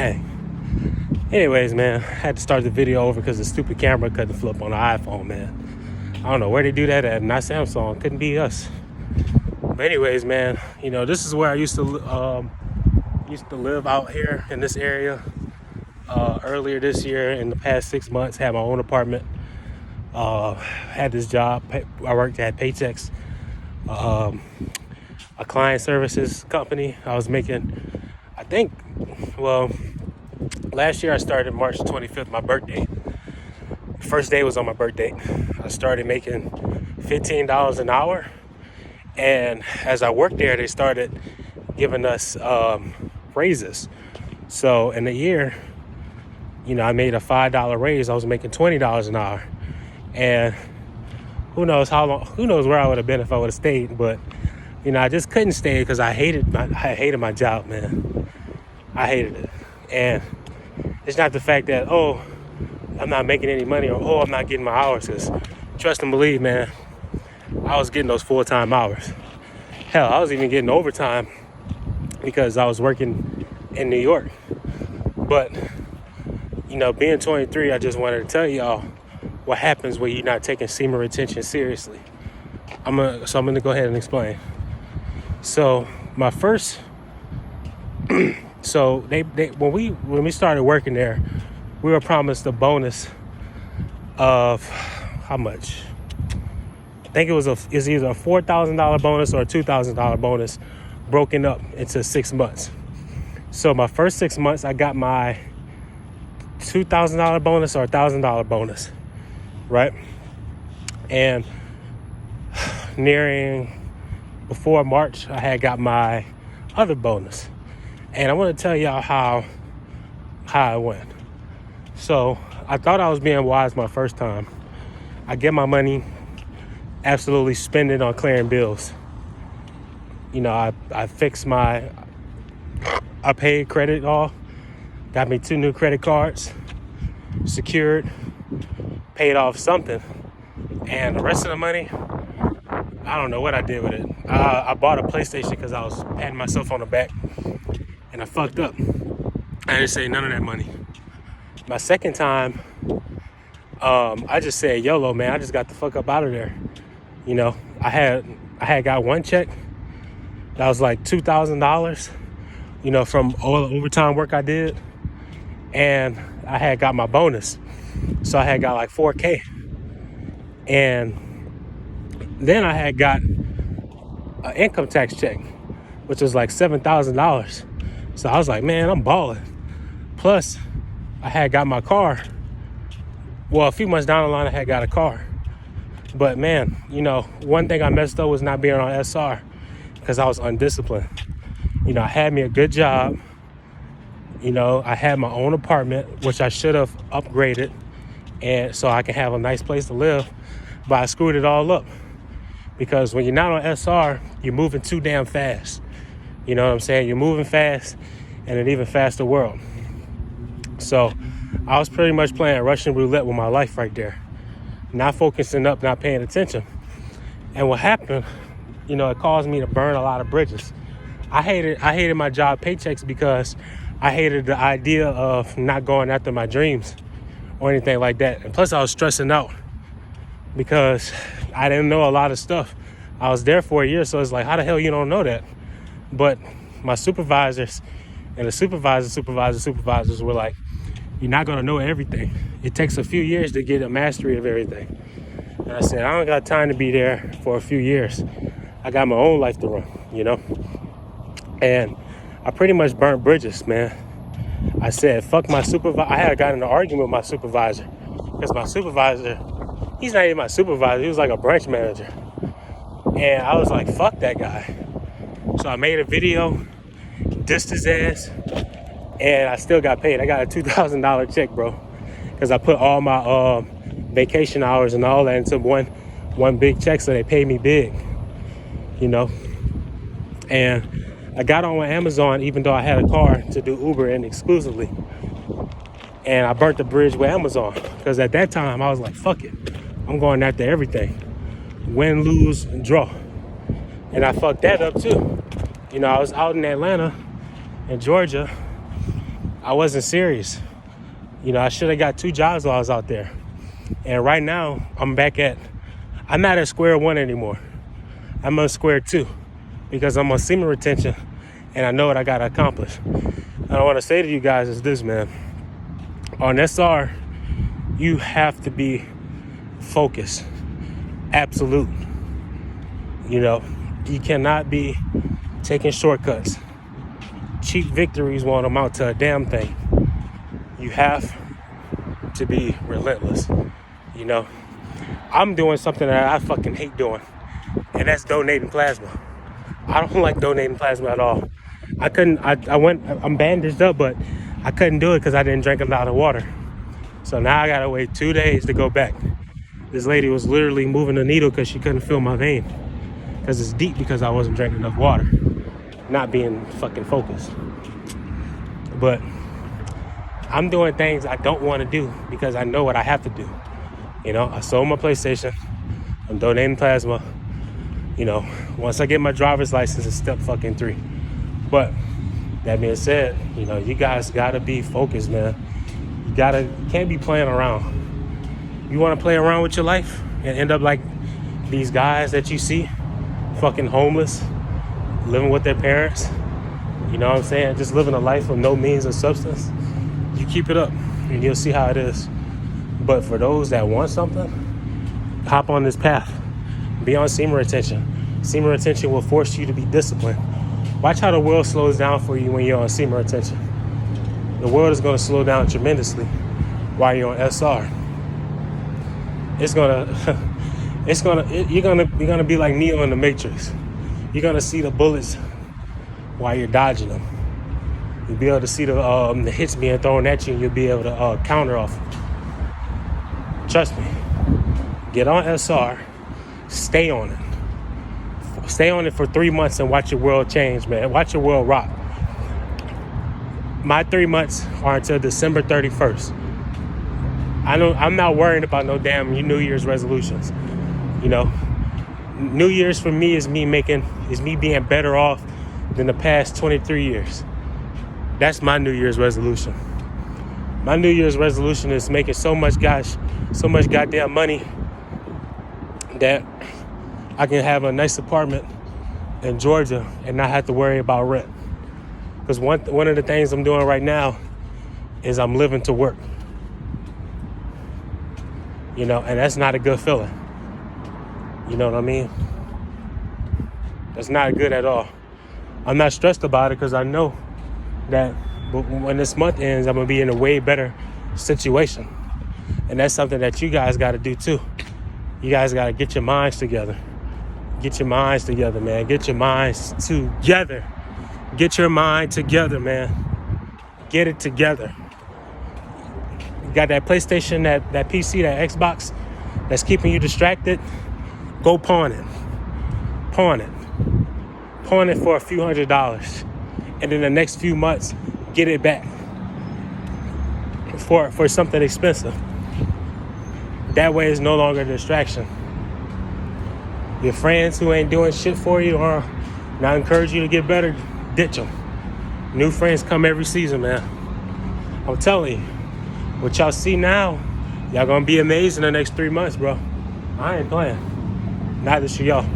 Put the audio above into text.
Hey. Anyways, man, I had to start the video over because the stupid camera couldn't flip on the iPhone, man. I don't know where they do that at. Not Samsung. Couldn't be us. But anyways, man, this is where I used to live out here in this area. Earlier this year, in the past 6 months, had my own apartment. Had this job. I worked at Paychex, a client services company. I was making, last year I started March 25th, my birthday. First day was on my birthday. I started making $15 an hour. And as I worked there, they started giving us raises. So in a year, I made a $5 raise. I was making $20 an hour. And who knows where I would have been if I would have stayed. But, I just couldn't stay because I hated my job, man. I hated it. And it's not the fact that, I'm not making any money or, I'm not getting my hours. Because trust and believe, man, I was getting those full-time hours. Hell, I was even getting overtime because I was working in New York. But, being 23, I just wanted to tell y'all what happens when you're not taking semen retention seriously. I'm gonna go ahead and explain. So my first, so they when we started working there, we were promised a bonus of how much? I think it's either a $4,000 bonus or a $2,000 bonus broken up into 6 months. So my first 6 months, I got my $2,000 bonus or $1,000 bonus, right? And before March, I had got my other bonus. And I want to tell y'all how it went. So I thought I was being wise my first time. I get my money, absolutely spend it on clearing bills. I paid credit off, got me 2 new credit cards, secured, paid off something, and the rest of the money, I don't know what I did with it. I bought a PlayStation because I was patting myself on the back, and I fucked up. I didn't save none of that money. My second time, I just said YOLO, man. I just got the fuck up out of there. I had got one check that was like $2,000, from all the overtime work I did. And I had got my bonus. So I had got like $4,000. And then I had got an income tax check, which was like $7,000. So I was like, man, I'm balling. Plus, I had got my car. Well, a few months down the line, I had got a car. But man, one thing I messed up was not being on SR because I was undisciplined. I had me a good job. I had my own apartment, which I should have upgraded, and so I can have a nice place to live. But I screwed it all up because when you're not on SR, you're moving too damn fast. You know what I'm saying? You're moving fast in an even faster world. So I was pretty much playing Russian roulette with my life right there. Not focusing up, not paying attention. And what happened, it caused me to burn a lot of bridges. I hated my job Paychecks because I hated the idea of not going after my dreams or anything like that. And plus I was stressing out because I didn't know a lot of stuff. I was there for a year, so it's like, how the hell you don't know that? But my supervisors and the supervisors were like, you're not gonna know everything. It takes a few years to get a mastery of everything. And I said, I don't got time to be there for a few years. I got my own life to run, And I pretty much burnt bridges, man. I said, fuck my supervisor. I had gotten in an argument with my supervisor because my supervisor, he's not even my supervisor. He was like a branch manager. And I was like, fuck that guy. So I made a video, dissed his ass, and I still got paid. I got a $2,000 check, bro, because I put all my vacation hours and all that into one big check, so they paid me big, And I got on Amazon even though I had a car to do Uber in exclusively. And I burnt the bridge with Amazon because at that time I was like, fuck it. I'm going after everything. Win, lose, and draw. And I fucked that up too. I was out in Atlanta in Georgia I wasn't serious. You know, I should have got 2 jobs while I was out there. And right now, I'm not at square one anymore. I'm on square 2 because I'm on semen retention and I know what I got to accomplish. And I want to say to you guys is this, man. On SR, you have to be focused. Absolute. You know, you cannot be taking shortcuts. Cheap victories won't amount to a damn thing. You have to be relentless. You know, I'm doing something that I fucking hate doing, and that's donating plasma. I don't like donating plasma at all. I'm bandaged up, but I couldn't do it because I didn't drink a lot of water. So now I gotta wait 2 days to go back. This lady was literally moving the needle because she couldn't feel my vein. Because it's deep because I wasn't drinking enough water. Not being fucking focused. But I'm doing things I don't want to do because I know what I have to do. You know, I sold my PlayStation. I'm donating plasma. You know, once I get my driver's license, it's step fucking 3. But that being said, you know, you guys gotta be focused, man. You can't be playing around. You want to play around with your life and end up like these guys that you see, fucking homeless, living with their parents. You know what I'm saying? Just living a life of no means of substance. You keep it up and you'll see how it is. But for those that want something, hop on this path. Be on semen retention. Semen retention will force you to be disciplined. Watch how the world slows down for you when you're on semen retention. The world is going to slow down tremendously while you're on SR. You're gonna be like Neo in the Matrix. You're gonna see the bullets while you're dodging them. You'll be able to see the hits being thrown at you, and you'll be able to counter off. Trust me. Get on SR. Stay on it. Stay on it for 3 months and watch your world change, man. Watch your world rock. My 3 months are until December 31st. I'm not worrying about no damn New Year's resolutions. You know, New Year's for me is me being better off than the past 23 years. That's my New Year's resolution. My New Year's resolution is making so much goddamn money that I can have a nice apartment in Georgia and not have to worry about rent. Because one of the things I'm doing right now is I'm living to work. You know, and that's not a good feeling. You know what I mean? That's not good at all. I'm not stressed about it because I know that when this month ends, I'm going to be in a way better situation. And that's something that you guys got to do too. You guys got to get your minds together. Get your minds together, man. Get your minds together. Get your mind together, man. Get it together. You got that PlayStation, that PC, that Xbox that's keeping you distracted. Go pawn it. Pawn it. Pawn it for a few $100s. And in the next few months, get it back for something expensive. That way it's no longer a distraction. Your friends who ain't doing shit for you or not encourage you to get better, ditch them. New friends come every season, man. I'm telling you, what y'all see now, y'all gonna be amazed in the next 3 months, bro. I ain't playing. Neither should y'all.